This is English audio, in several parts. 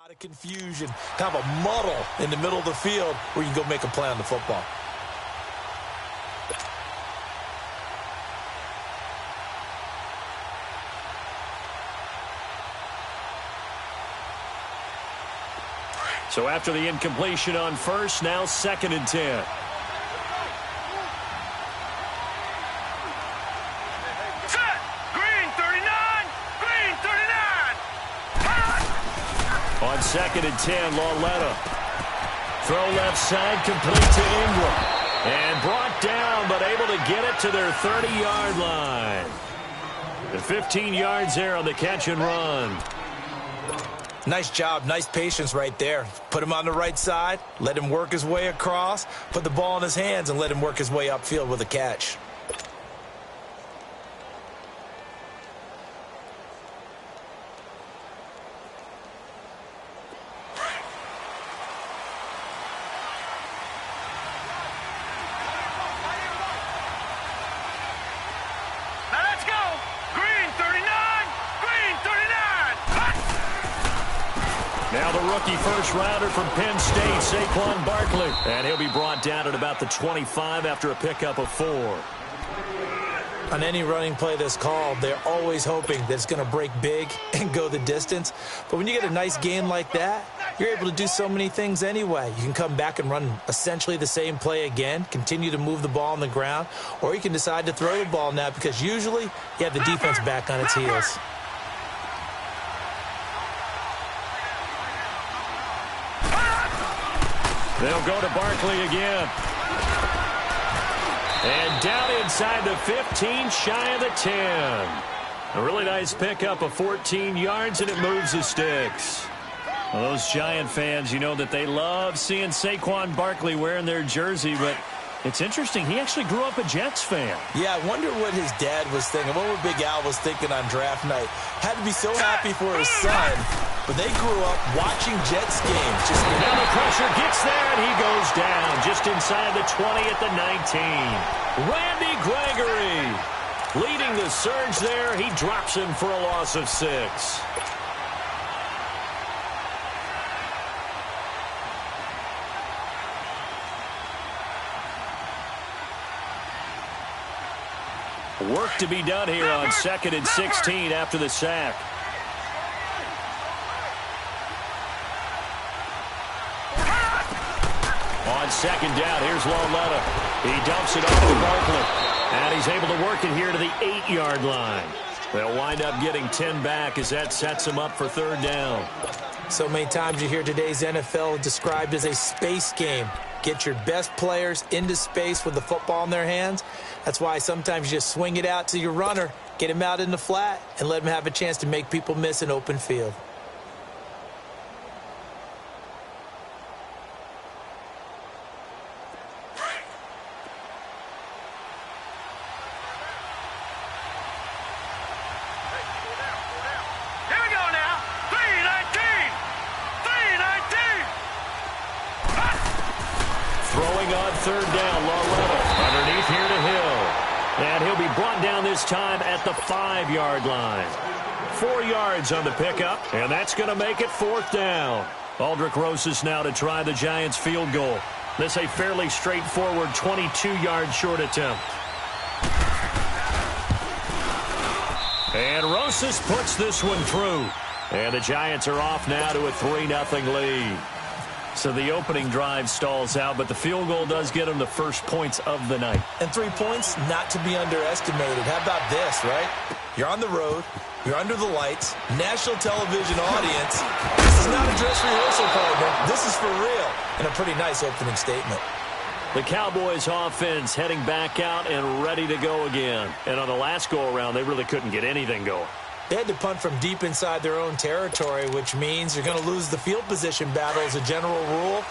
lot of confusion, kind of a muddle in the middle of the field where you can go make a play on the football. So after the incompletion on first, now 2nd and 10. Set! Green 39! Green 39! On 2nd and 10, LaLetta. Throw left side, complete to Ingram. And brought down, but able to get it to their 30-yard line. The 15 yards there on the catch and run. Nice job, nice patience right there. Put him on the right side, let him work his way across, put the ball in his hands, and let him work his way upfield with a catch. Now let's go! Green 39! Green 39! Now the rookie first-rounder from Penn State, Saquon Barkley. And he'll be brought down at about the 25 after a pickup of 4. On any running play that's called, they're always hoping that it's going to break big and go the distance. But when you get a nice gain like that, you're able to do so many things anyway. You can come back and run essentially the same play again, continue to move the ball on the ground, or you can decide to throw the ball now because usually you have the defense back on its heels. They'll go to Barkley again. And down inside the 15, shy of the 10. A really nice pickup of 14 yards, and it moves the sticks. Well, those Giant fans, you know that they love seeing Saquon Barkley wearing their jersey, but it's interesting. He actually grew up a Jets fan. Yeah, I wonder what his dad was thinking. What would Big Al was thinking on draft night. Had to be so happy for his son, but they grew up watching Jets games. Now the pressure gets there, and he goes down just inside the 20 at the 19. Randy Gregory leading the surge there. He drops him for a loss of 6. Work to be done here on 2nd and 16 after the sack. On 2nd down, here's LaLetta. He dumps it off to Barkley. And he's able to work it here to the 8-yard line. They'll wind up getting 10 back as that sets him up for 3rd down. So many times you hear today's NFL described as a space game. Get your best players into space with the football in their hands. That's why sometimes you just swing it out to your runner, get him out in the flat, and let him have a chance to make people miss an open field. Here we go now! 319! 319! Throwing on 3rd down, LaLetta. Underneath here to Hill. And he'll be brought down this time at the 5-yard line. 4 yards on the pickup, and that's going to make it 4th down. Aldrick Rosas now to try the Giants' field goal. This a fairly straightforward 22-yard short attempt. And Rosas puts this one through. And the Giants are off now to a 3-0 lead. So the opening drive stalls out, but the field goal does get them the first points of the night. And 3 points, not to be underestimated. How about this, right? You're on the road. You're under the lights. National television audience. This is not a dress rehearsal, partner. This is for real. And a pretty nice opening statement. The Cowboys offense heading back out and ready to go again. And on the last go-around, they really couldn't get anything going. They had to punt from deep inside their own territory, which means you're going to lose the field position battle as a general rule.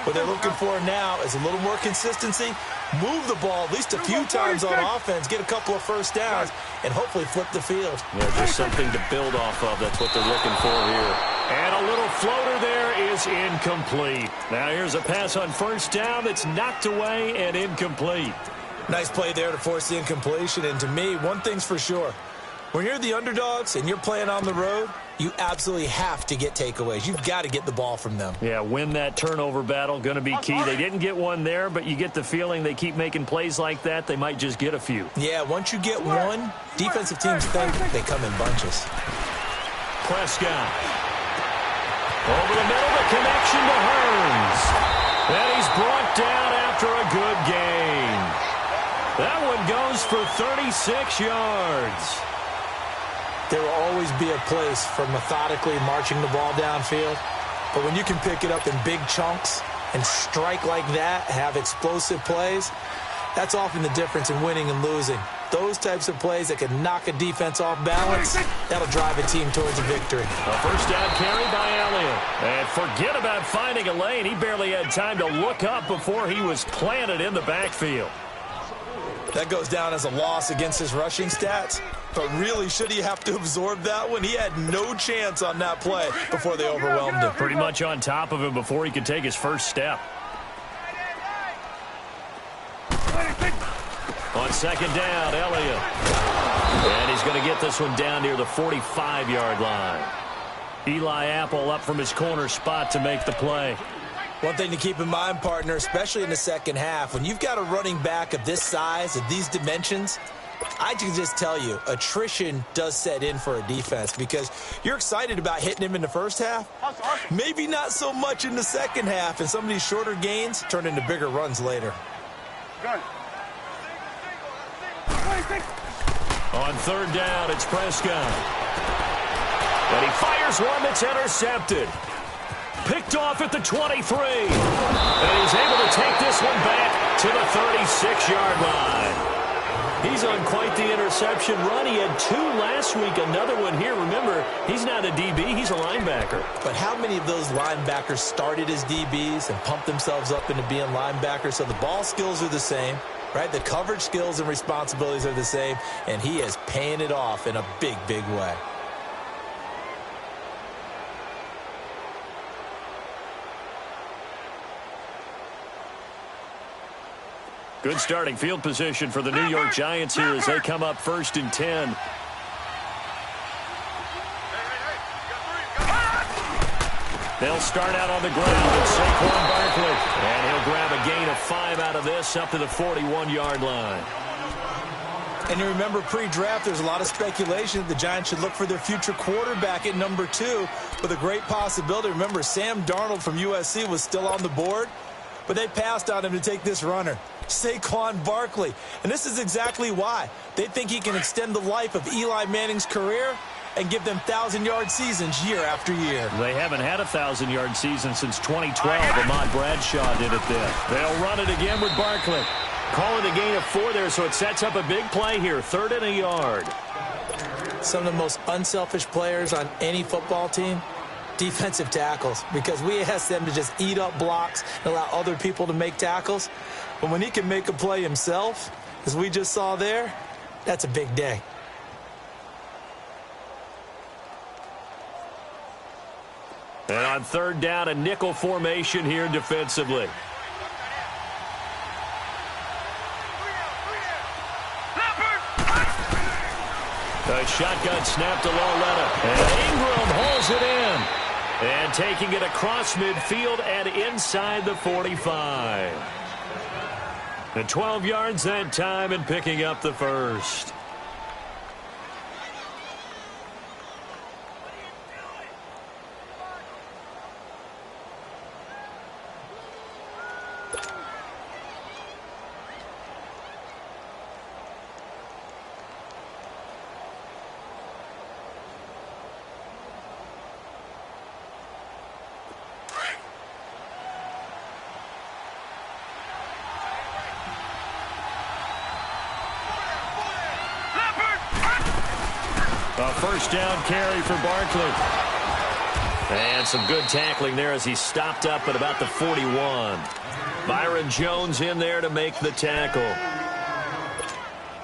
What they're looking for now is a little more consistency, move the ball at least a few times on offense, get a couple of first downs, and hopefully flip the field. Yeah, just something to build off of. That's what they're looking for here. And a little floater there is incomplete. Now here's a pass on 1st down that's knocked away and incomplete. Nice play there to force the incompletion, and to me, one thing's for sure. When you're the underdogs and you're playing on the road, you absolutely have to get takeaways. You've got to get the ball from them. Yeah, win that turnover battle, going to be key. They didn't get one there, but you get the feeling they keep making plays like that, they might just get a few. Yeah, once you get one, defensive teams think they come in bunches. Prescott. Over the middle, the connection to Hearns. And he's brought down after a good gain. That one goes for 36 yards. There will always be a place for methodically marching the ball downfield. But when you can pick it up in big chunks and strike like that, have explosive plays, that's often the difference in winning and losing. Those types of plays that can knock a defense off balance, that'll drive a team towards a victory. A first down carry by Elliott. And forget about finding a lane. He barely had time to look up before he was planted in the backfield. That goes down as a loss against his rushing stats. But really, should he have to absorb that one? He had no chance on that play before they overwhelmed him. Pretty much on top of him before he could take his first step. On second down, Elliott. And he's going to get this one down near the 45-yard line. Eli Apple up from his corner spot to make the play. One thing to keep in mind, partner, especially in the second half, when you've got a running back of this size, of these dimensions, I can just tell you, attrition does set in for a defense because you're excited about hitting him in the first half. Maybe not so much in the second half, and some of these shorter gains turn into bigger runs later. On third down, it's Prescott. And he fires one that's intercepted. Picked off at the 23. And he's able to take this one back to the 36-yard line. He's on quite the interception run. He had 2 last week, another one here. Remember, he's not a DB, he's a linebacker. But how many of those linebackers started as DBs and pumped themselves up into being linebackers? So the ball skills are the same, right? The coverage skills and responsibilities are the same, and he is paying it off in a big, big way. Good starting field position for the New York Giants here as they come up 1st and 10. They'll start out on the ground with Saquon Barkley. And he'll grab a gain of 5 out of this up to the 41-yard line. And you remember pre-draft, there's a lot of speculation that the Giants should look for their future quarterback at number 2 with a great possibility. Remember, Sam Darnold from USC was still on the board, but they passed on him to take this runner, Saquon Barkley. And this is exactly why. They think he can extend the life of Eli Manning's career and give them 1,000-yard seasons year after year. They haven't had a 1,000-yard season since 2012. Ahmad Bradshaw did it then. They'll run it again with Barkley. Call it a gain of 4 there, so it sets up a big play here. 3rd and a yard. Some of the most unselfish players on any football team, defensive tackles, because we ask them to just eat up blocks and allow other people to make tackles. But when he can make a play himself, as we just saw there, that's a big day. And on 3rd down, a nickel formation here defensively. A shotgun snap to Lawletta. And Ingram holds it in. And taking it across midfield and inside the 45. And 12 yards that time and picking up the first. A first down carry for Barkley. And some good tackling there as he stopped up at about the 41. Byron Jones in there to make the tackle.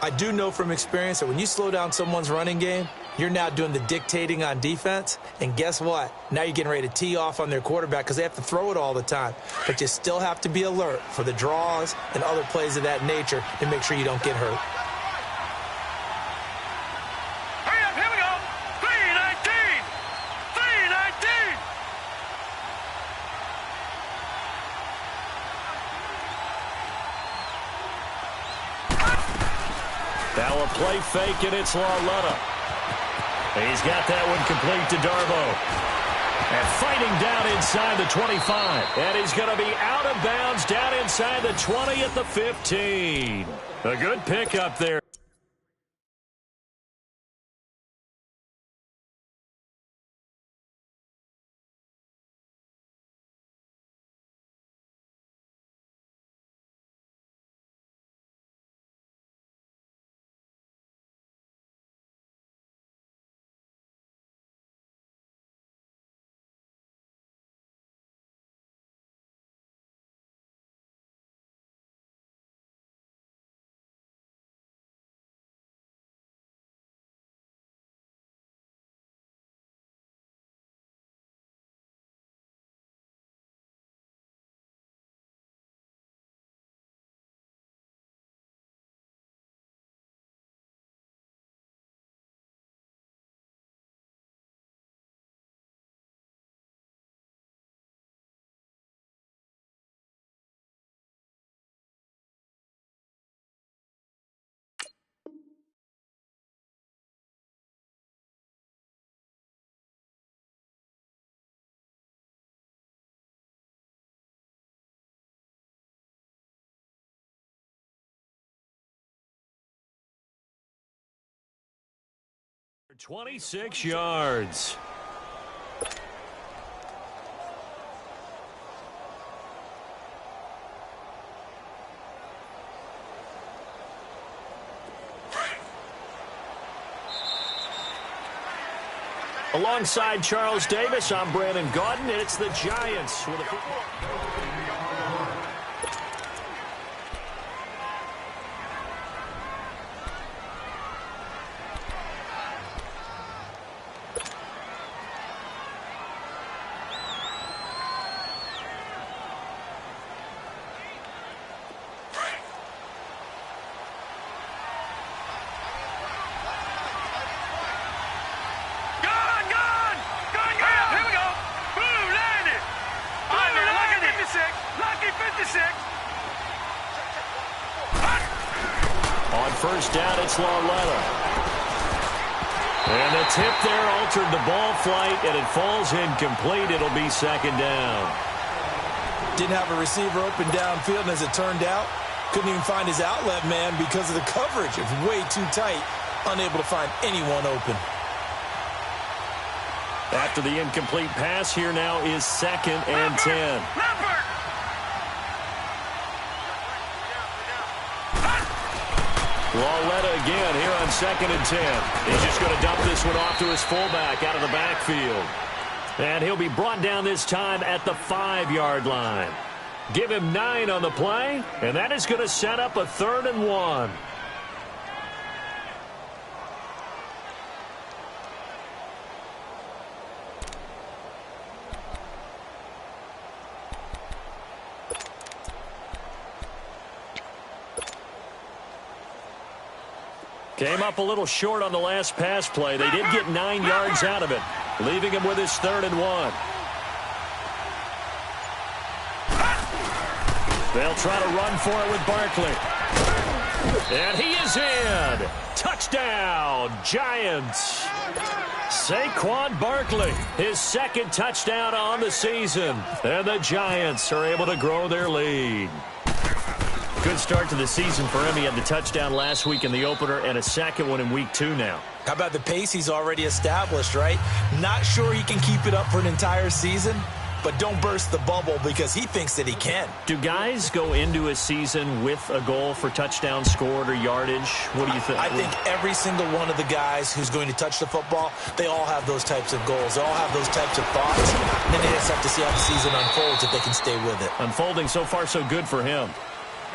I do know from experience that when you slow down someone's running game, you're now doing the dictating on defense. And guess what? Now you're getting ready to tee off on their quarterback because they have to throw it all the time. But you still have to be alert for the draws and other plays of that nature and make sure you don't get hurt. Now a play fake, and it's LaLetta. He's got that one complete to Darbo. And fighting down inside the 25. And he's going to be out of bounds down inside the 20 at the 15. A good pickup there. For 26 yards. Alongside Charles Davis, I'm Brandon Gaudin, and it's the Giants with a football. On first down, it's LaLetta. And the tip there altered the ball flight, and it falls incomplete. It'll be second down. Didn't have a receiver open downfield, and as it turned out, couldn't even find his outlet man because of the coverage. It was way too tight, unable to find anyone open. After the incomplete pass, here now is 2nd and 10. LaLetta again here on 2nd and 10. He's just going to dump this one off to his fullback out of the backfield. And he'll be brought down this time at the 5-yard line. Give him 9 on the play, and that is going to set up a 3rd and 1. Came up a little short on the last pass play. They did get 9 yards out of it, leaving him with his 3rd and 1. They'll try to run for it with Barkley. And he is in. Touchdown, Giants. Saquon Barkley, his 2nd touchdown on the season. And the Giants are able to grow their lead. Good start to the season for him. He had the touchdown last week in the opener and a 2nd one in week 2 now. How about the pace he's already established, right? Not sure he can keep it up for an entire season, but don't burst the bubble because he thinks that he can. Do guys go into a season with a goal for touchdown scored or yardage? What do you think? I think every single one of the guys who's going to touch the football, they all have those types of goals. They all have those types of thoughts. And then they just have to see how the season unfolds if they can stay with it. Unfolding so far so good for him.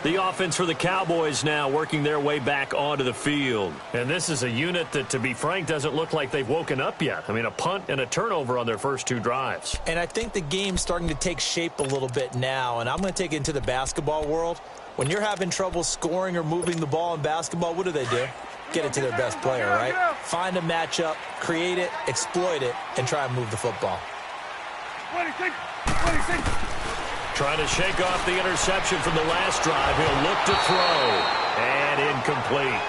The offense for the Cowboys now working their way back onto the field. And this is a unit that, to be frank, doesn't look like they've woken up yet. I mean, a punt and a turnover on their first 2 drives. And I think the game's starting to take shape a little bit now. And I'm going to take it into the basketball world. When you're having trouble scoring or moving the ball in basketball, what do? Get it to their best player, right? Find a matchup, create it, exploit it, and try and move the football. 26. Trying to shake off the interception from the last drive. He'll look to throw. And incomplete.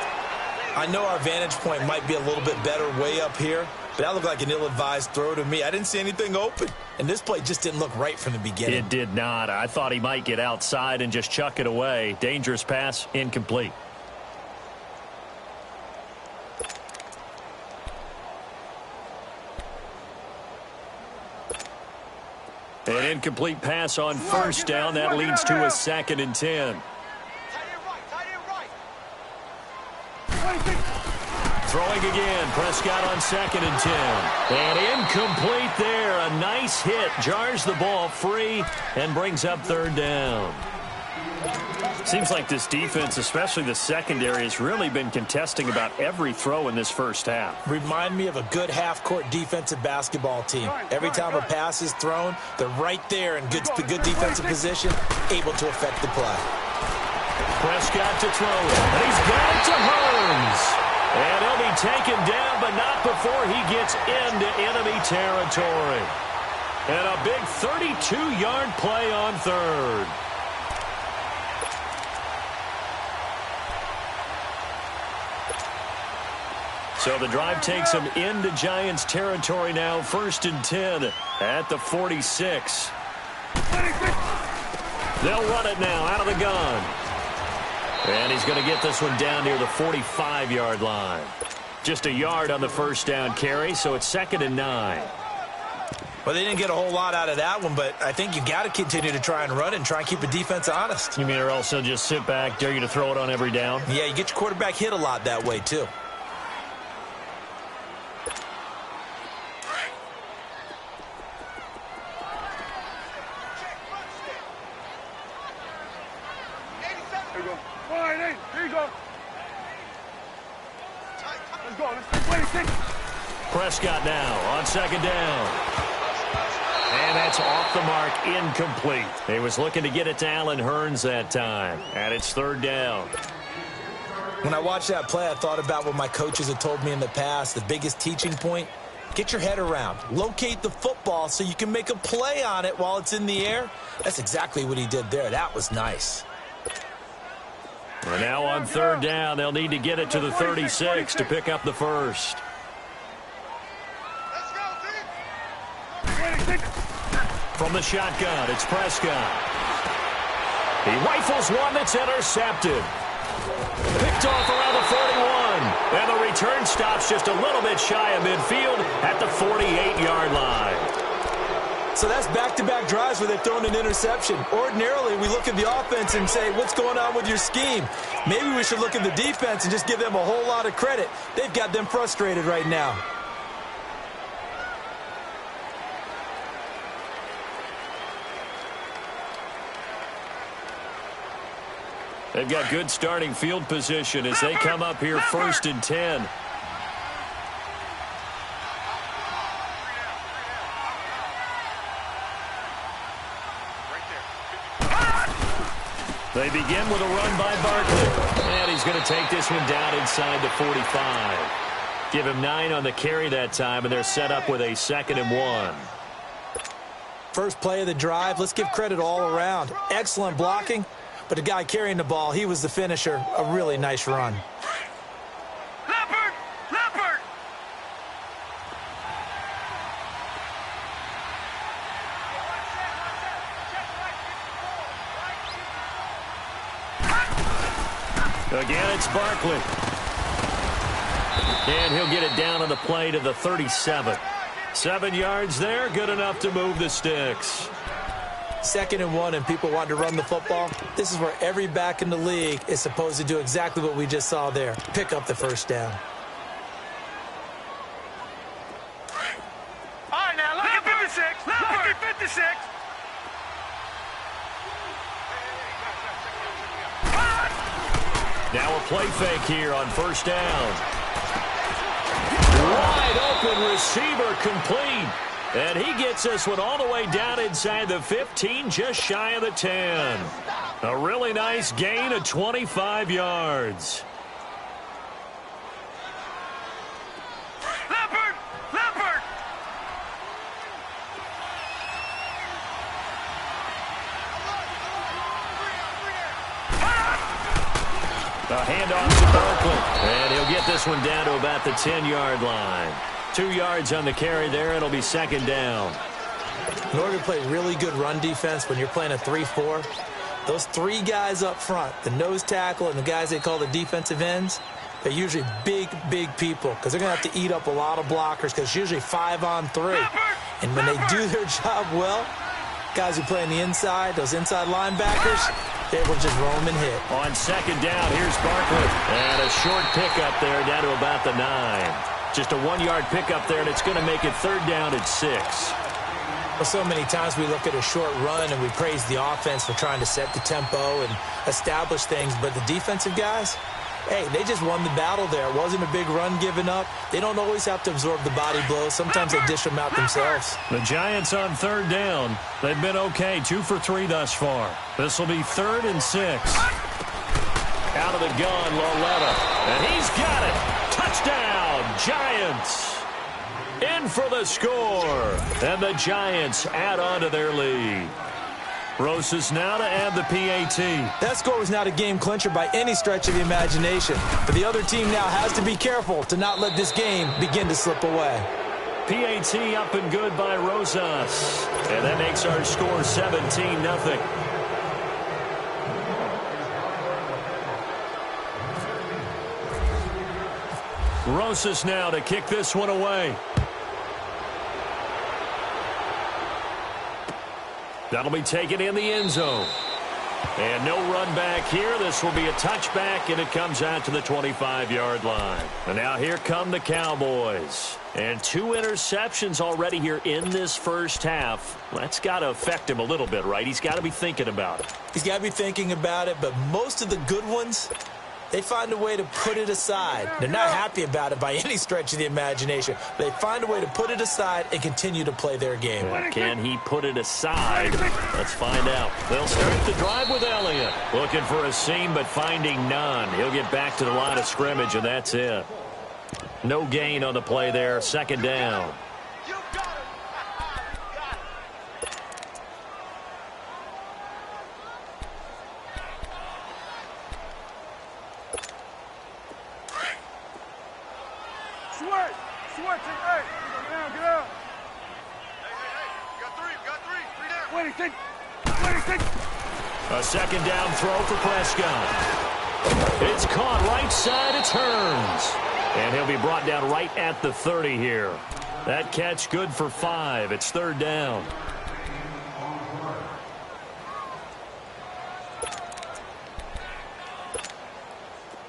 I know our vantage point might be a little bit better way up here, but that looked like an ill-advised throw to me. I didn't see anything open, and this play just didn't look right from the beginning. It did not. I thought he might get outside and just chuck it away. Dangerous pass, incomplete. An incomplete pass on first down. That leads to a 2nd and 10. Throwing again. Prescott on 2nd and 10. And incomplete there. A nice hit. Jars the ball free and brings up 3rd down. Seems like this defense, especially the secondary, has really been contesting about every throw in this first half. Remind me of a good half-court defensive basketball team. Every time a pass is thrown, they're right there in good defensive position, able to affect the play. Prescott to throw it. And he's got it to Hearns. And he'll be taken down, but not before he gets into enemy territory. And a big 32-yard play on 3rd. So the drive takes him into Giants territory now. 1st and 10 at the 46. They'll run it now out of the gun. And he's going to get this one down near the 45-yard line. Just a yard on the first down carry, so it's 2nd and 9. Well, they didn't get a whole lot out of that one, but I think you got to continue to try and run and try and keep the defense honest. You mean or else they'll just sit back, dare you to throw it on every down? Yeah, you get your quarterback hit a lot that way, too. Prescott now on 2nd down. And that's off the mark, incomplete. He was looking to get it to Allen Hearns that time. And it's 3rd down. When I watched that play, I thought about what my coaches had told me in the past. The biggest teaching point, get your head around. Locate the football so you can make a play on it while it's in the air. That's exactly what he did there. That was nice. And now on 3rd down, they'll need to get it to the 36 to pick up the first. From the shotgun, it's Prescott. He rifles one that's intercepted. Picked off around the 41. And the return stops just a little bit shy of midfield at the 48-yard line. So that's back-to-back drives where they've thrown an interception. Ordinarily, we look at the offense and say, what's going on with your scheme? Maybe we should look at the defense and just give them a whole lot of credit. They've got them frustrated right now. They've got good starting field position as they come up here 1st and 10. They begin with a run by Barkley. And he's going to take this one down inside the 45. Give him 9 on the carry that time, and they're set up with a 2nd and 1. First play of the drive, let's give credit all around. Excellent blocking. But the guy carrying the ball, he was the finisher. A really nice run. Leopard! Leopard! Again, it's Barkley. And he'll get it down on the play to the 37. 7 yards there, good enough to move the sticks. 2nd and 1 and people want to run the football. This is where every back in the league is supposed to do exactly what we just saw there. Pick up the first down. All right, now, look at 56. Look at 56. Now a play fake here on 1st down. Wide open receiver complete. And he gets this one all the way down inside the 15, just shy of the 10. A really nice gain of 25 yards. Leopard! Leopard! A handoff to Barkley. And he'll get this one down to about the 10-yard line. 2 yards on the carry there. It'll be second down. In order to play really good run defense when you're playing a 3-4, those 3 guys up front, the nose tackle and the guys they call the defensive ends, they're usually big, big people because they're going to have to eat up a lot of blockers because it's usually 5-on-3. And when they do their job well, guys who play on the inside, those inside linebackers, they will just roam and hit. On second down, here's Barkley. And a short pickup there down to about the 9. Just a 1-yard pickup there, and it's going to make it third down at 6. Well, so many times we look at a short run and we praise the offense for trying to set the tempo and establish things, but the defensive guys, hey, they just won the battle there. It wasn't a big run given up. They don't always have to absorb the body blows. Sometimes they dish them out themselves. The Giants on third down. They've been okay, 2 for 3 thus far. This will be 3rd and 6. Out of the gun, cLoWninAtWilL100's. And he's got it. Touchdown, Giants. In for the score. And the Giants add on to their lead. Rosas now to add the PAT. That score was not a game clincher by any stretch of the imagination. But the other team now has to be careful to not let this game begin to slip away. PAT up and good by Rosas. And that makes our score 17-0. Rosas now to kick this one away. That'll be taken in the end zone. And no run back here. This will be a touchback, and it comes out to the 25-yard line. And now here come the Cowboys. And 2 interceptions already here in this first half. That's got to affect him a little bit, right? He's got to be thinking about it. He's got to be thinking about it, but most of the good ones, they find a way to put it aside. They're not happy about it by any stretch of the imagination. They find a way to put it aside and continue to play their game. Can he put it aside? Let's find out. They'll start the drive with Elliott. Looking for a seam, but finding none. He'll get back to the line of scrimmage, and that's it. No gain on the play there. Second down. A second down throw for Prescott. It's caught right side. It turns. And he'll be brought down right at the 30 here. That catch good for 5. It's third down.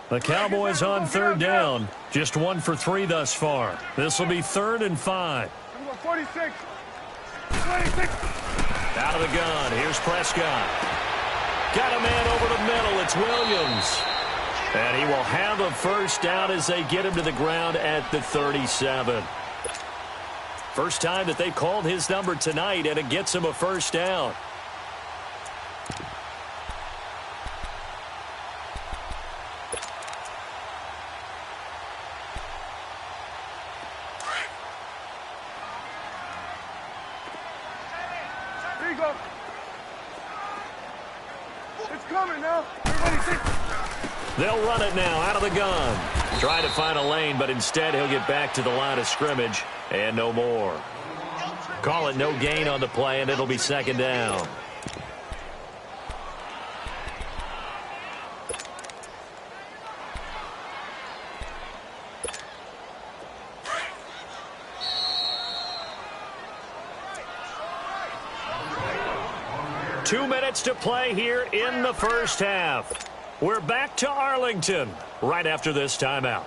The Cowboys on third down. Just 1 for 3 thus far. This will be 3rd and 5. 46. 26. Out of the gun. Here's Prescott. Got a man over the middle. It's Williams. And he will have a first down as they get him to the ground at the 37. First time that they've called his number tonight, and it gets him a first down. There you go. It's coming now. Everybody sit. They'll run it now out of the gun. Try to find a lane, but instead he'll get back to the line of scrimmage and no more. Call it no gain on the play, and it'll be second down. Two minutes to play here in the first half. We're back to Arlington right after this timeout.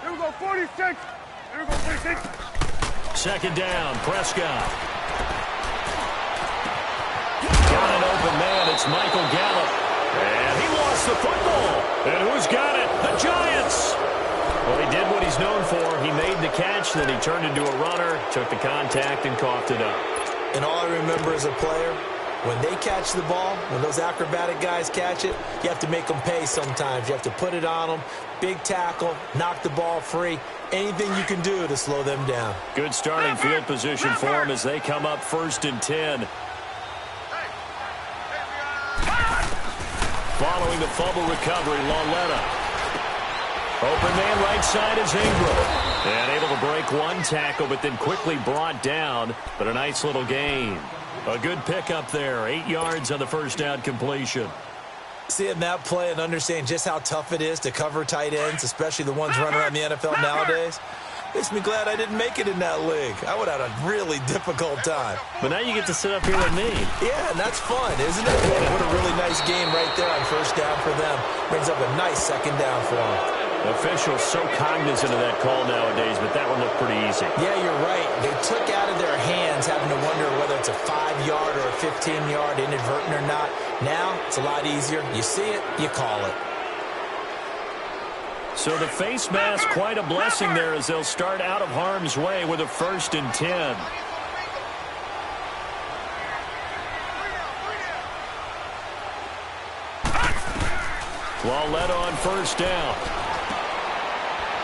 Here we go, 46. Here we go, 46. Second down, Prescott. Got an open man. It's Michael Gallup. And he lost the football. And who's got it? The Giants. Well, he did what he's known for. He made the catch, then he turned into a runner, took the contact, and coughed it up. And all I remember as a player, when they catch the ball, when those acrobatic guys catch it, you have to make them pay sometimes. You have to put it on them, big tackle, knock the ball free, anything you can do to slow them down. Good starting field position for them as they come up 1st and 10. Following the fumble recovery, LaLetta. Open man right side is Ingram. And able to break one tackle, but then quickly brought down. But a nice little gain. A good pickup there. 8 yards on the first down completion. Seeing that play and understanding just how tough it is to cover tight ends, especially the ones running around the NFL nowadays, makes me glad I didn't make it in that league. I would have had a really difficult time. But now you get to sit up here with me. Yeah, and that's fun, isn't it? What a really nice game right there on first down for them. Brings up a nice second down for them. Officials so cognizant of that call nowadays, but that one looked pretty easy. Yeah, you're right. They took out of their hands having to wonder whether it's a 5-yard or a 15-yard inadvertent or not. Now, it's a lot easier. You see it, you call it. So the face mask, quite a blessing there as they'll start out of harm's way with a 1st and 10. LaLetta on first down.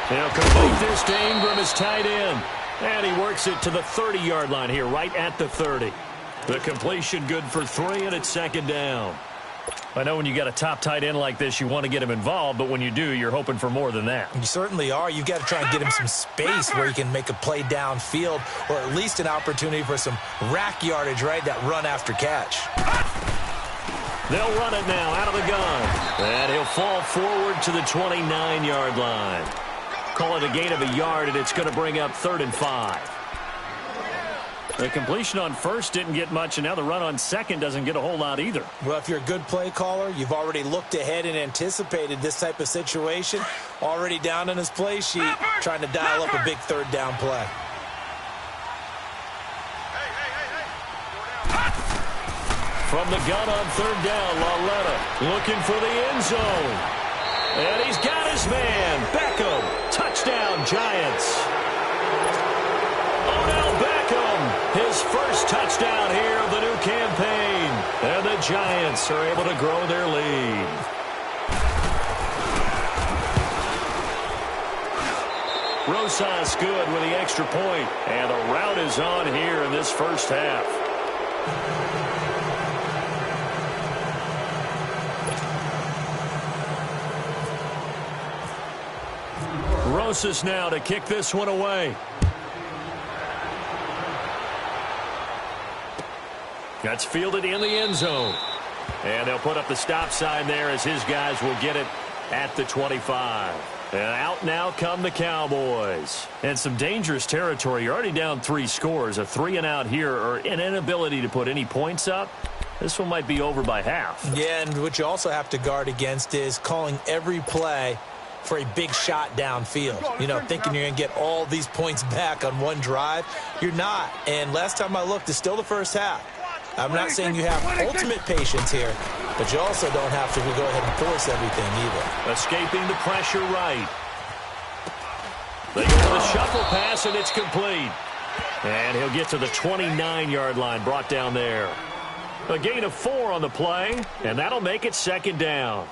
He'll complete this to Ingram as tight end. And he works it to the 30-yard line here, right at the 30. The completion good for 3, and it's second down. I know when you got a top tight end like this, you want to get him involved, but when you do, you're hoping for more than that. You certainly are. You've got to try and get him some space where he can make a play downfield, or at least an opportunity for some rack yardage, right? That run after catch. They'll run it now out of the gun. And he'll fall forward to the 29-yard line. Call it a gain of a yard, and it's going to bring up 3rd and 5. The completion on first didn't get much, and now the run on second doesn't get a whole lot either. Well, if you're a good play caller, you've already looked ahead and anticipated this type of situation. Already down on his play sheet, trying to dial up a big 3rd down play. From the gun on 3rd down, LaLetta looking for the end zone. And he's got his man, Beckham. Touchdown, Giants. Odell Beckham, his first touchdown here of the new campaign. And the Giants are able to grow their lead. Rosas good with the extra point. And the rout is on here in this first half. Rosas now to kick this one away. That's fielded in the end zone. And they'll put up the stop sign there as his guys will get it at the 25. And out now come the Cowboys. And some dangerous territory. You're already down 3 scores. A 3-and-out here, or an inability to put any points up. This one might be over by half. Yeah, and what you also have to guard against is calling every play for a big shot downfield. You know, thinking you're going to get all these points back on one drive. You're not. And last time I looked, it's still the first half. I'm not saying you have ultimate patience here, but you also don't have to go ahead and force everything either. Escaping the pressure right. They go to the shuffle pass, and it's complete. And he'll get to the 29-yard line, brought down there. A gain of 4 on the play, and that'll make it second down.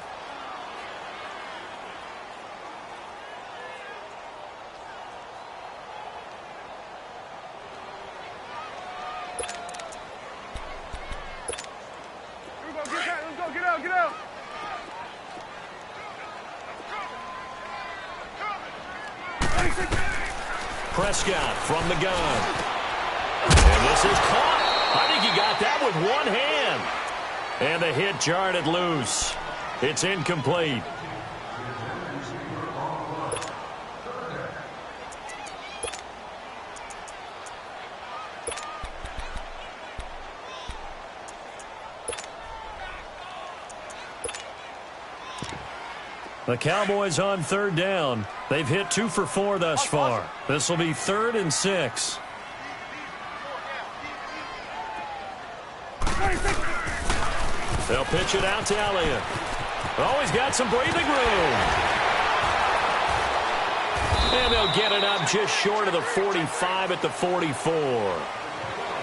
Prescott from the gun. And this is caught. I think he got that with one hand. And the hit jarred it loose. It's incomplete. The Cowboys on 3rd down. They've hit 2 for 4 thus far. This will be 3rd and 6. They'll pitch it out to Elliott. Oh, he's got some breathing room. And they'll get it up just short of the 45 at the 44.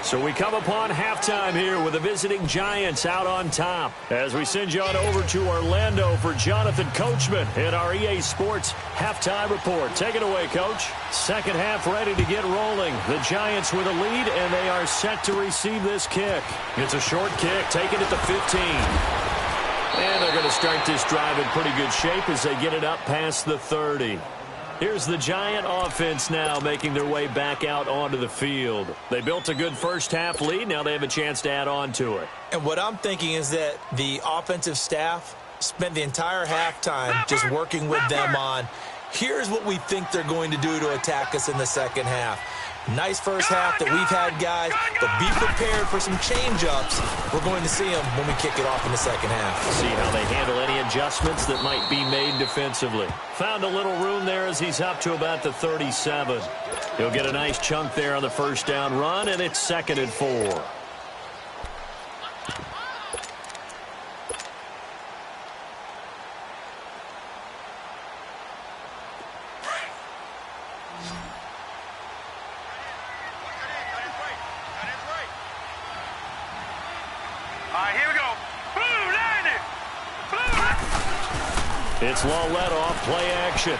So we come upon halftime here with the visiting Giants out on top. As we send you on over to Orlando for Jonathan Coachman in our EA Sports Halftime Report. Take it away, Coach. Second half ready to get rolling. The Giants with a lead, and they are set to receive this kick. It's a short kick, taken at the 15. And they're going to start this drive in pretty good shape as they get it up past the 30. Here's the Giant offense now making their way back out onto the field. They built a good first-half lead. Now they have a chance to add on to it. And what I'm thinking is that the offensive staff spent the entire halftime just working with them on, here's what we think they're going to do to attack us in the second half. Nice first half that we've had, guys, but be prepared for some change-ups. We're going to see them when we kick it off in the second half. See how they handle any adjustments that might be made defensively. Found a little room there as he's up to about the 37. He'll get a nice chunk there on the first down run, and it's 2nd and 4. It's Lawlett off play action.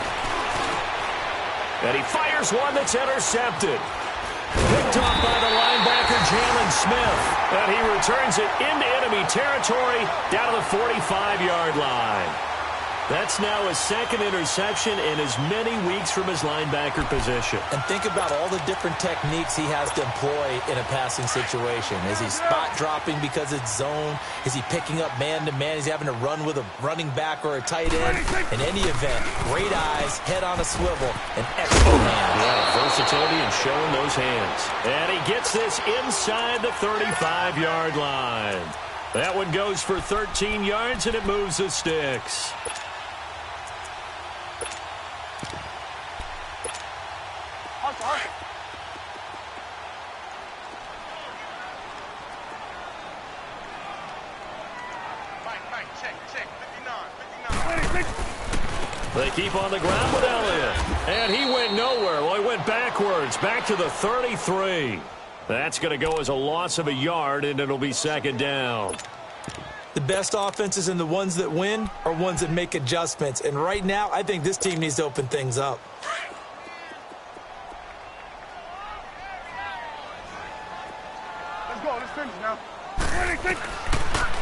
And he fires one that's intercepted. Picked off by the linebacker, Jalen Smith. And he returns it into enemy territory down to the 45-yard line. That's now his second interception in as many weeks from his linebacker position. And think about all the different techniques he has to employ in a passing situation. Is he spot dropping because it's zone? Is he picking up man-to-man? Is he having to run with a running back or a tight end? In any event, great eyes, head on a swivel, and excellent hands. Yeah, versatility and showing those hands. And he gets this inside the 35-yard line. That one goes for 13 yards, and it moves the sticks. They keep on the ground with Elliott. And he went nowhere. Well, he went backwards, back to the 33. That's going to go as a loss of a yard, and it'll be 2nd down. The best offenses and the ones that win are ones that make adjustments. And right now, I think this team needs to open things up. Let's go. Let's finish now.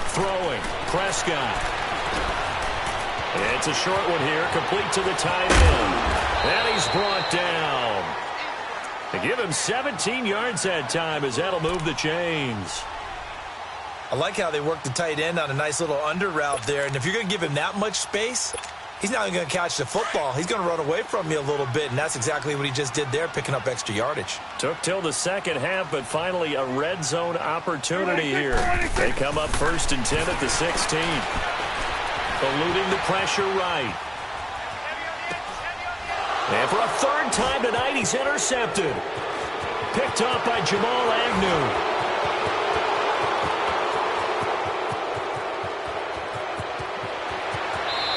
Throwing. Prescott. It's a short one here, complete to the tight end. And he's brought down. They give him 17 yards that time as that'll move the chains. I like how they work the tight end on a nice little under route there. And if you're going to give him that much space, he's not going to catch the football. He's going to run away from you a little bit, and that's exactly what he just did there, picking up extra yardage. Took till the second half, but finally a red zone opportunity here. They come up 1st and 10 at the 16. Eluding the pressure right. And for a third time tonight, he's intercepted. Picked off by Jamal Agnew.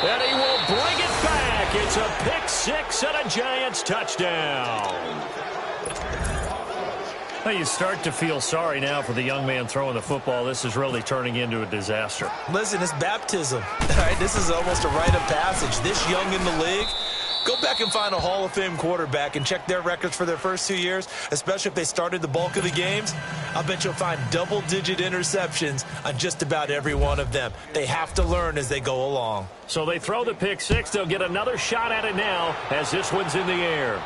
And he will bring it back. It's a pick six and a Giants touchdown. Well, you start to feel sorry now for the young man throwing the football. This is really turning into a disaster. Listen, it's baptism. All right, this is almost a rite of passage. This young in the league, go back and find a Hall of Fame quarterback and check their records for their first 2 years, especially if they started the bulk of the games. I'll bet you'll find double-digit interceptions on just about every one of them. They have to learn as they go along. So they throw the pick six. They'll get another shot at it now as this one's in the air.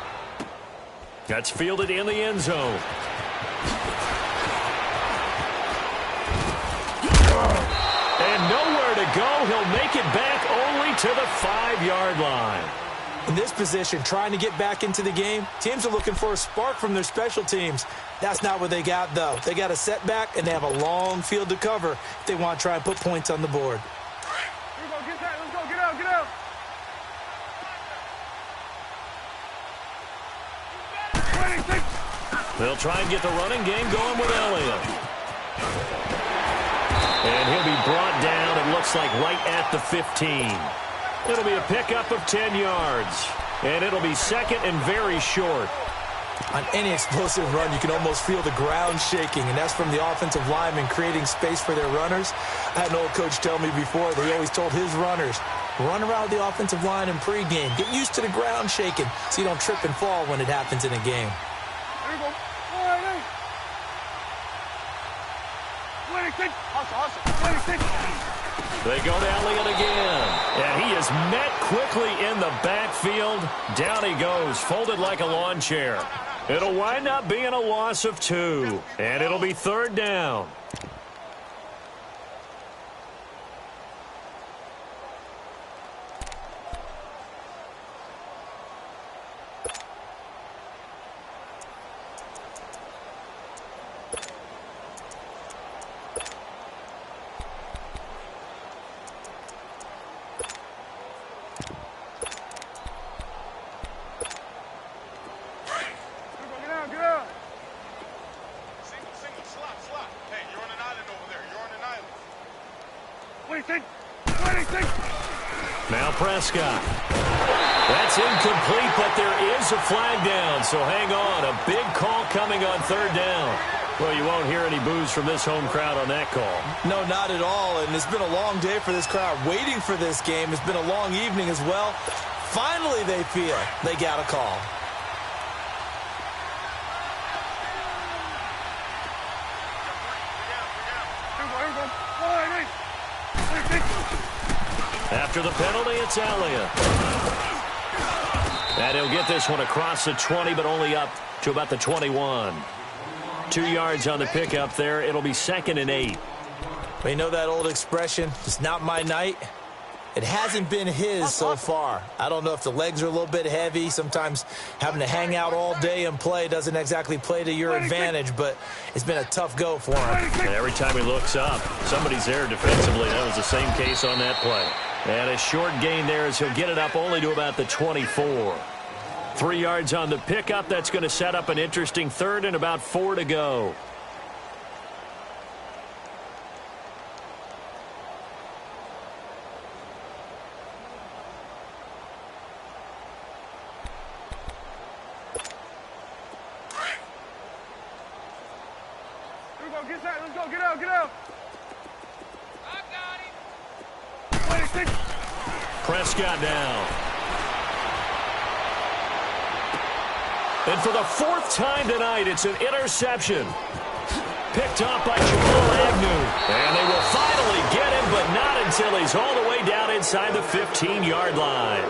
That's fielded in the end zone. And nowhere to go. He'll make it back only to the 5-yard line. In this position, trying to get back into the game, teams are looking for a spark from their special teams. That's not what they got, though. They got a setback, and they have a long field to cover if they want to try and put points on the board. Here we go. Get that. Let's go. Get out. Get out. They'll try and get the running game going with Elliott. And he'll be brought down, it looks like, right at the 15. It'll be a pickup of 10 yards. And it'll be second and very short. On any explosive run, you can almost feel the ground shaking, and that's from the offensive linemen creating space for their runners. I had an old coach tell me before, they always told his runners, run around the offensive line in pregame. Get used to the ground shaking so you don't trip and fall when it happens in a game. There you go. They go to Elliott again. And he is met quickly in the backfield. Down he goes, folded like a lawn chair. It'll wind up being a loss of 2. And it'll be 3rd down. Now Prescott. That's incomplete, but there is a flag down, so hang on. A big call coming on 3rd down. Well, you won't hear any boos from this home crowd on that call. No, not at all, and it's been a long day for this crowd waiting for this game. It's been a long evening as well. Finally, they feel they got a call. After the penalty, it's Elliott. And he'll get this one across the 20, but only up to about the 21. 2 yards on the pickup there. It'll be 2nd and 8. Well, you know that old expression, it's not my night? It hasn't been his so far. I don't know if the legs are a little bit heavy. Sometimes having to hang out all day and play doesn't exactly play to your advantage, but it's been a tough go for him. And every time he looks up, somebody's there defensively. That was the same case on that play. And a short gain there as he'll get it up only to about the 24. 3 yards on the pickup. That's going to set up an interesting 3rd and about 4 to go. Let's go, get out. I got him. 26. Prescott down. And for the 4th time tonight, it's an interception. Picked off by Jamal Agnew. And they will finally get him, but not until he's all the way down inside the 15-yard line.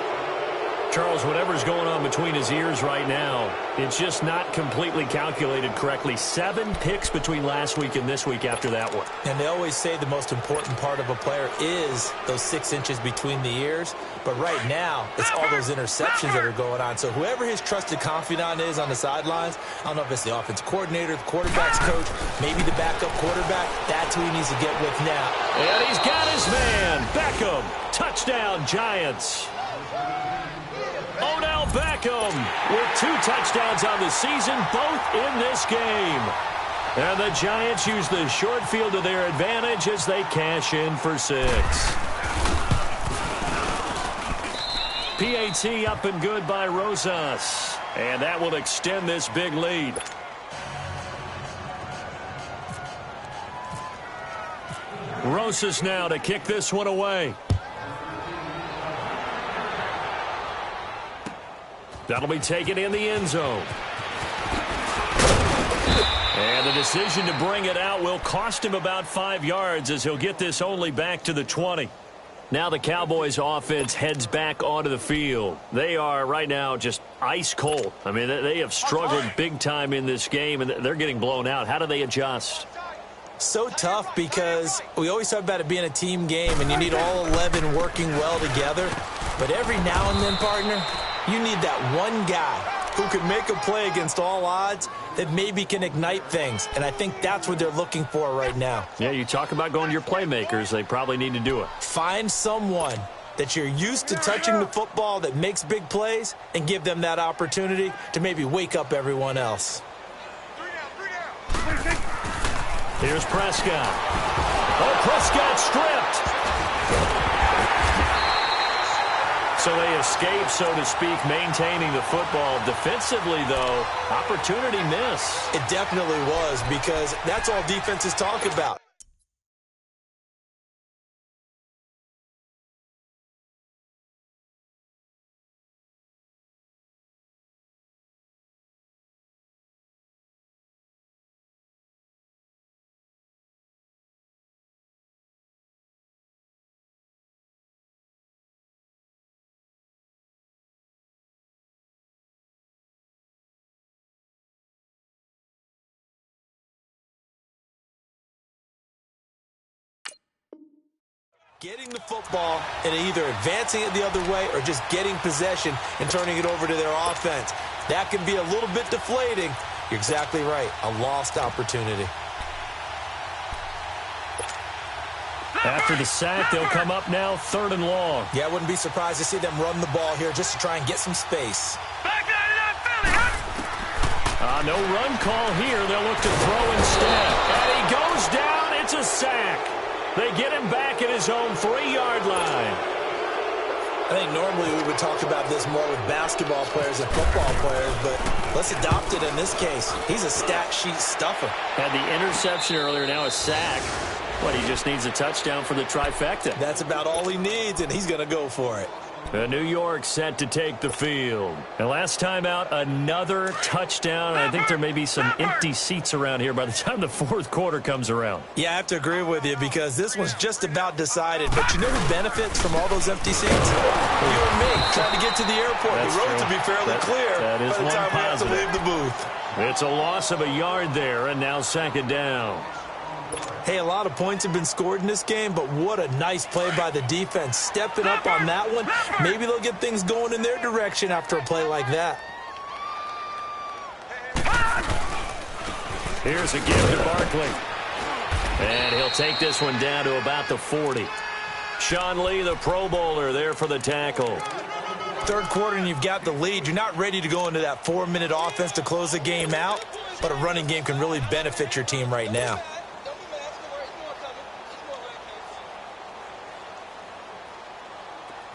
Charles, whatever's going on between his ears right now, it's just not completely calculated correctly. 7 picks between last week and this week after that one. And they always say the most important part of a player is those 6 inches between the ears. But right now, it's all those interceptions that are going on. So whoever his trusted confidant is on the sidelines, I don't know if it's the offensive coordinator, the quarterback's coach, maybe the backup quarterback, that's who he needs to get with now. And he's got his man, Beckham. Touchdown, Giants. Odell Beckham with 2 touchdowns on the season, both in this game. And the Giants use the short field to their advantage as they cash in for 6. PAT up and good by Rosas. And that will extend this big lead. Rosas now to kick this one away. That'll be taken in the end zone. And the decision to bring it out will cost him about 5 yards as he'll get this only back to the 20. Now the Cowboys offense heads back onto the field. They are right now just ice cold. I mean, they have struggled big time in this game, and they're getting blown out. How do they adjust? So tough because we always talk about it being a team game, and you need all 11 working well together. But every now and then, partner, you need that one guy who can make a play against all odds that maybe can ignite things. And I think that's what they're looking for right now. Yeah, you talk about going to your playmakers. They probably need to do it. Find someone that you're used to touching the football that makes big plays and give them that opportunity to maybe wake up everyone else. Here's Prescott. Oh, Prescott stripped. So they escape, so to speak, maintaining the football. Defensively, though, opportunity miss. It definitely was, because that's all defenses talk about. Getting the football and either advancing it the other way or just getting possession and turning it over to their offense. That can be a little bit deflating. You're exactly right. A lost opportunity. After the sack, they'll come up now 3rd and long. Yeah, I wouldn't be surprised to see them run the ball here just to try and get some space. No run call here. They'll look to throw instead. And he goes down. It's a sack. They get him back at his own 3-yard line. I think normally we would talk about this more with basketball players and football players, but let's adopt it in this case. He's a stat sheet stuffer. Had the interception earlier, now a sack. But he just needs a touchdown for the trifecta. That's about all he needs, and he's going to go for it. New York set to take the field. And last time out, another touchdown. I think there may be some empty seats around here by the time the 4th quarter comes around. Yeah, I have to agree with you because this one's just about decided. But you know who benefits from all those empty seats? You and me, trying to get to the airport. That's the roads true. will be fairly clear that is by the time we have to leave the booth. It's a loss of a yard there, and now 2nd down. Hey, a lot of points have been scored in this game, but what a nice play by the defense. Stepping up on that one, maybe they'll get things going in their direction after a play like that. Here's a give to Barkley. And he'll take this one down to about the 40. Sean Lee, the Pro Bowler, there for the tackle. 3rd quarter and you've got the lead. You're not ready to go into that 4-minute offense to close the game out, but a running game can really benefit your team right now.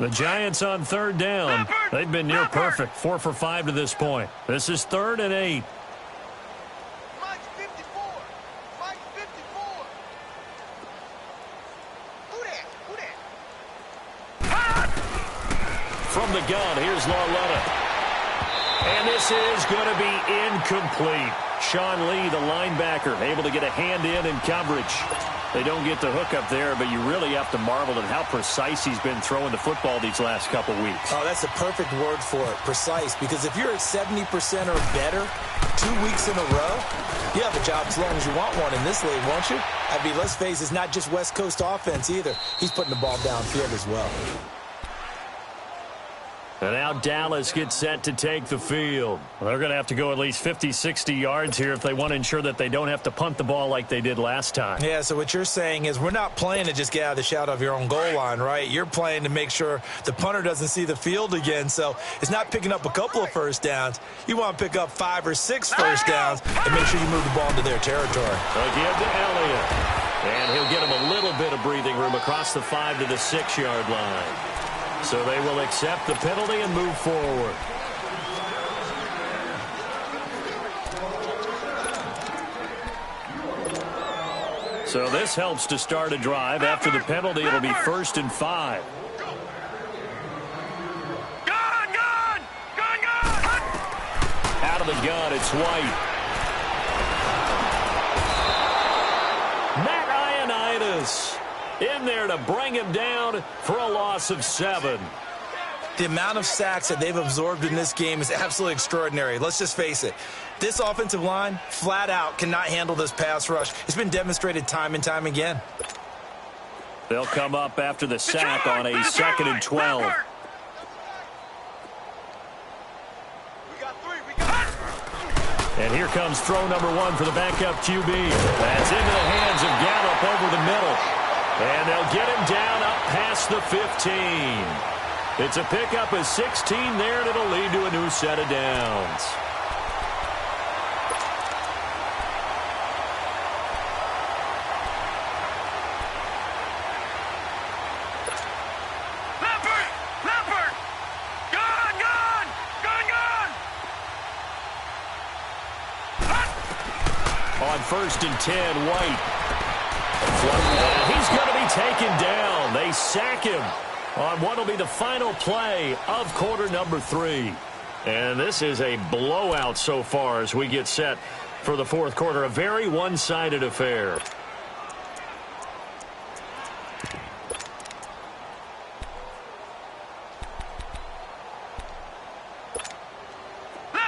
The Giants on 3rd down. They've been near perfect. 4 for 5 to this point. This is 3rd and 8. Mike 54. Mike 54. Who that? From the gun, here's LaLetta. And this is going to be incomplete. Sean Lee, the linebacker, able to get a hand in coverage. They don't get the hook up there, but you really have to marvel at how precise he's been throwing the football these last couple weeks. Oh, that's the perfect word for it, precise, because if you're at 70% or better 2 weeks in a row, you have a job as long as you want one in this league, won't you? I mean, let's face it, it's not just West Coast offense either. He's putting the ball downfield as well. And now Dallas gets set to take the field. Well, they're going to have to go at least 50, 60 yards here if they want to ensure that they don't have to punt the ball like they did last time. Yeah, so what you're saying is we're not playing to just get out of the shadow of your own goal line, right? You're playing to make sure the punter doesn't see the field again. So it's not picking up a couple of first downs. You want to pick up 5 or 6 first downs and make sure you move the ball into their territory. A give to Elliott. And he'll get him a little bit of breathing room across the 5 to the 6-yard line. So they will accept the penalty and move forward. So this helps to start a drive. After the penalty, it'll be 1st and 5. Out of the gun, it's White. Matt Ioannidis in there to bring him down for a loss of 7. The amount of sacks that they've absorbed in this game is absolutely extraordinary. Let's just face it. This offensive line, flat out, cannot handle this pass rush. It's been demonstrated time and time again. They'll come up after the sack on a 2nd and 12. And here comes throw number 1 for the backup QB. That's into the hands of Gallup over the middle. And they'll get him down up past the 15. It's a pickup of 16 there, and it'll lead to a new set of downs. 1st and 10. White. And he's going to be taken down. They sack him on what will be the final play of quarter number 3. And this is a blowout so far as we get set for the 4th quarter. A very one-sided affair.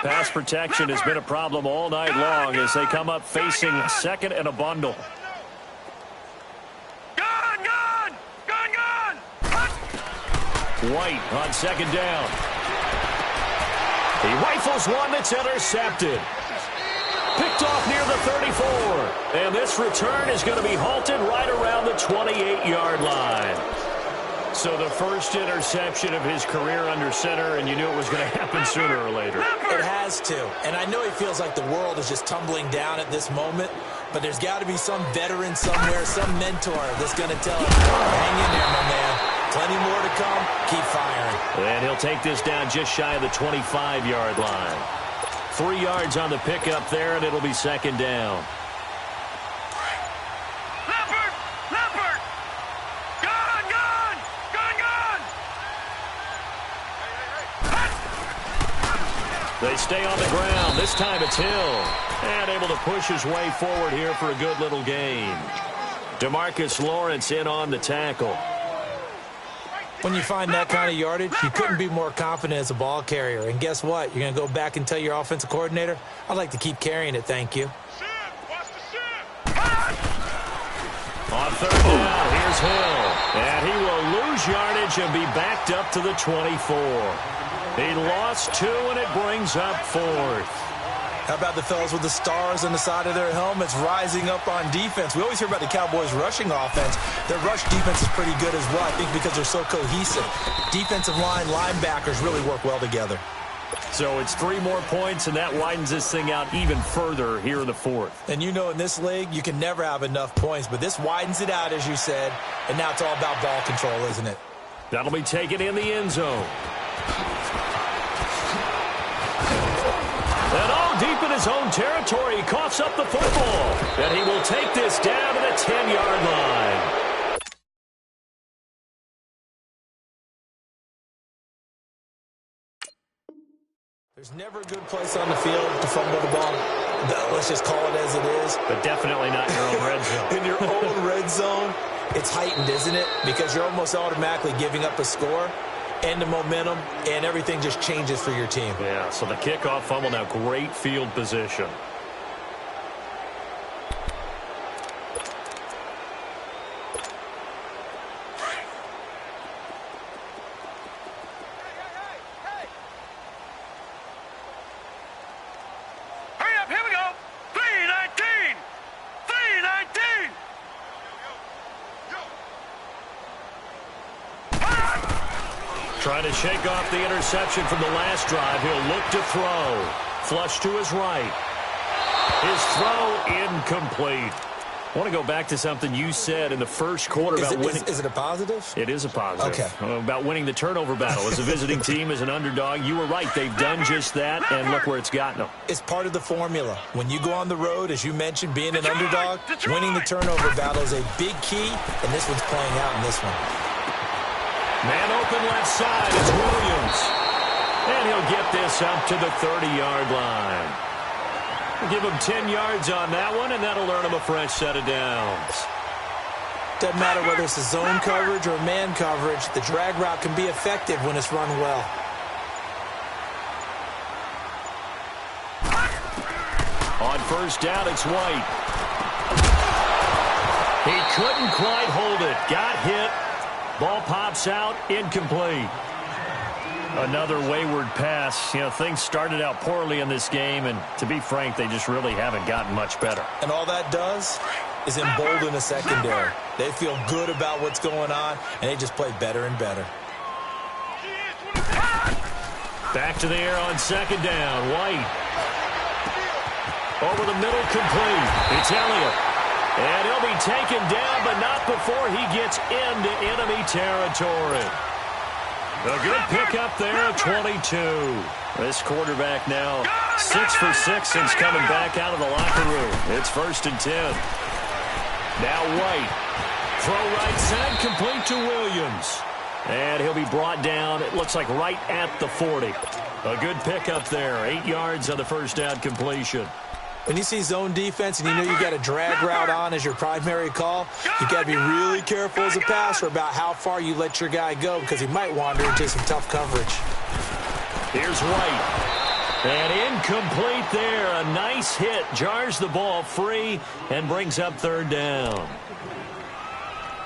Pass protection has been a problem all night long as they come up facing 2nd and a bundle. White on 2nd down. He rifles one that's intercepted. Picked off near the 34. And this return is going to be halted right around the 28-yard line. So the first interception of his career under center, and you knew it was going to happen sooner or later. It has to. And I know he feels like the world is just tumbling down at this moment, but there's got to be some veteran somewhere, some mentor that's going to tell him, hang in there, my man. Plenty more to come. Keep firing. And he'll take this down just shy of the 25-yard line. 3 yards on the pickup there, and it'll be 2nd down. They stay on the ground. This time it's Hill. And able to push his way forward here for a good little gain. DeMarcus Lawrence in on the tackle. When you find that kind of yardage, you couldn't be more confident as a ball carrier. And guess what? You're going to go back and tell your offensive coordinator, I'd like to keep carrying it, thank you. On 3rd down, here's Hill. And he will lose yardage and be backed up to the 24. He lost 2, and it brings up 4th. How about the fellas with the stars on the side of their helmets rising up on defense? We always hear about the Cowboys' rushing offense. Their rush defense is pretty good as well, I think, because they're so cohesive. Defensive line, linebackers really work well together. So it's 3 more points, and that widens this thing out even further here in the 4th. And you know in this league, you can never have enough points, but this widens it out, as you said, and now it's all about ball control, isn't it? That'll be taken in the end zone. And all deep in his own territory, he coughs up the football. And he will take this down to the 10-yard line. There's never a good place on the field to fumble the ball. Let's just call it as it is. But definitely not in your own red zone. In your own red zone, it's heightened, isn't it? Because you're almost automatically giving up a score and the momentum, and everything just changes for your team. Yeah, so the kickoff fumble, now great field position. Hurry up, here we go. 3:19. 3:19. Trying to shake off the interception from the last drive. He'll look to throw. Flush to his right. His throw incomplete. I want to go back to something you said in the first quarter about winning. Is it a positive? It is a positive. Okay. About winning the turnover battle. As a visiting team, as an underdog, you were right. They've done just that, and look where it's gotten them. It's part of the formula. When you go on the road, as you mentioned, being an underdog, winning the turnover battle is a big key, and this one's playing out in this one. Man open left side, it's Williams. And he'll get this up to the 30-yard line. We'll give him 10 yards on that one, and that'll earn him a fresh set of downs. Doesn't matter whether it's a zone coverage or man coverage, the drag route can be effective when it's run well. On 1st down, it's White. He couldn't quite hold it. Got hit. Ball pops out, incomplete. Another wayward pass. You know, things started out poorly in this game, and to be frank, they just really haven't gotten much better. And all that does is embolden a secondary. They feel good about what's going on, and they just play better and better. Back to the air on 2nd down. White. Over the middle, complete. It's Elliott. And he'll be taken down, but not before he gets into enemy territory. A good pickup there at 22. This quarterback now 6 for 6 since coming back out of the locker room. It's 1st and 10. Now White. Throw right side, complete to Williams. And he'll be brought down, it looks like right at the 40. A good pickup there. 8 yards on the first down completion. When you see zone defense and you know you got a drag route on as your primary call, you got to be really careful as a passer about how far you let your guy go because he might wander into some tough coverage. Here's White. And incomplete there. A nice hit. Jars the ball free and brings up 3rd down.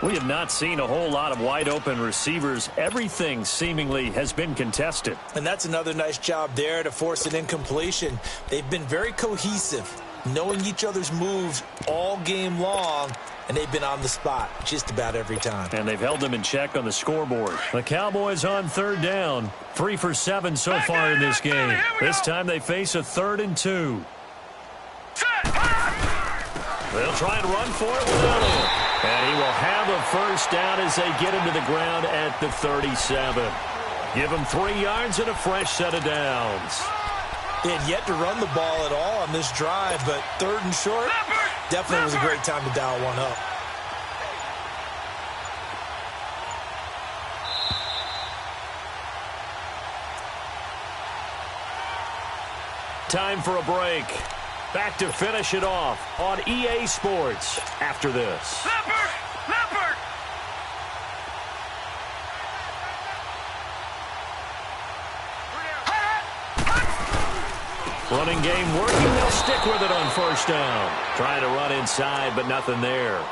We have not seen a whole lot of wide-open receivers. Everything seemingly has been contested. And that's another nice job there to force an incompletion. They've been very cohesive, knowing each other's moves all game long, and they've been on the spot just about every time. And they've held them in check on the scoreboard. The Cowboys on 3rd down. 3 for 7 so far in this game. This time they face a 3rd and 2. They'll try and run for it without it. And he will have a first down as they get him to the ground at the 37. Give him 3 yards and a fresh set of downs. They had yet to run the ball at all on this drive, but 3rd and short definitely was a great time to dial one up. Time for a break. Back to finish it off on EA Sports after this. Leopard! Running game working. They'll stick with it on 1st down. Trying to run inside, but nothing there.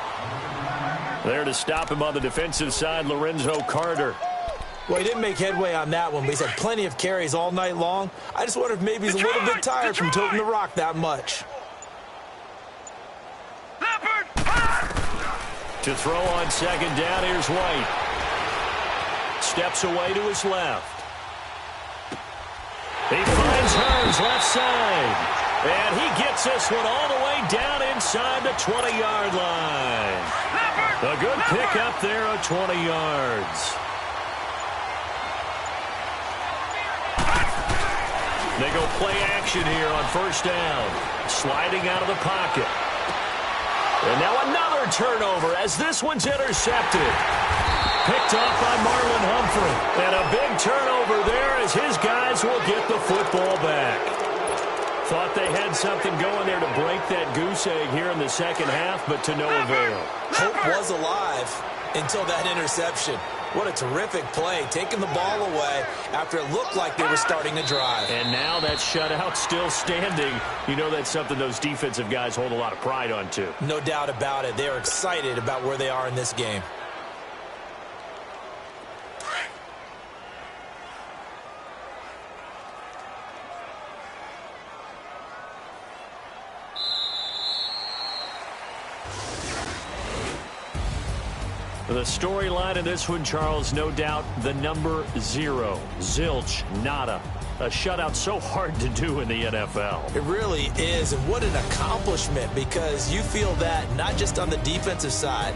There to stop him on the defensive side, Lorenzo Carter. Well, he didn't make headway on that one, but he's had plenty of carries all night long. I just wonder if maybe he's a little bit tired from toting the rock that much. To throw on 2nd down, here's White. Steps away to his left. He finds Hearns left side. And he gets this one all the way down inside the 20-yard line. A good pickup there of 20 yards. They go play action here on 1st down. Sliding out of the pocket. And now another turnover as this one's intercepted. Picked off by Marlon Humphrey. And a big turnover there as his guys will get the football back. Thought they had something going there to break that goose egg here in the 2nd half, but to no avail. Hope was alive until that interception. What a terrific play, taking the ball away after it looked like they were starting a drive. And now that shutout still standing. You know that's something those defensive guys hold a lot of pride on, too. No doubt about it. They're excited about where they are in this game. The storyline in this one, Charles, no doubt the number 0. Zilch, nada. A shutout so hard to do in the NFL. It really is, and what an accomplishment, because you feel that not just on the defensive side,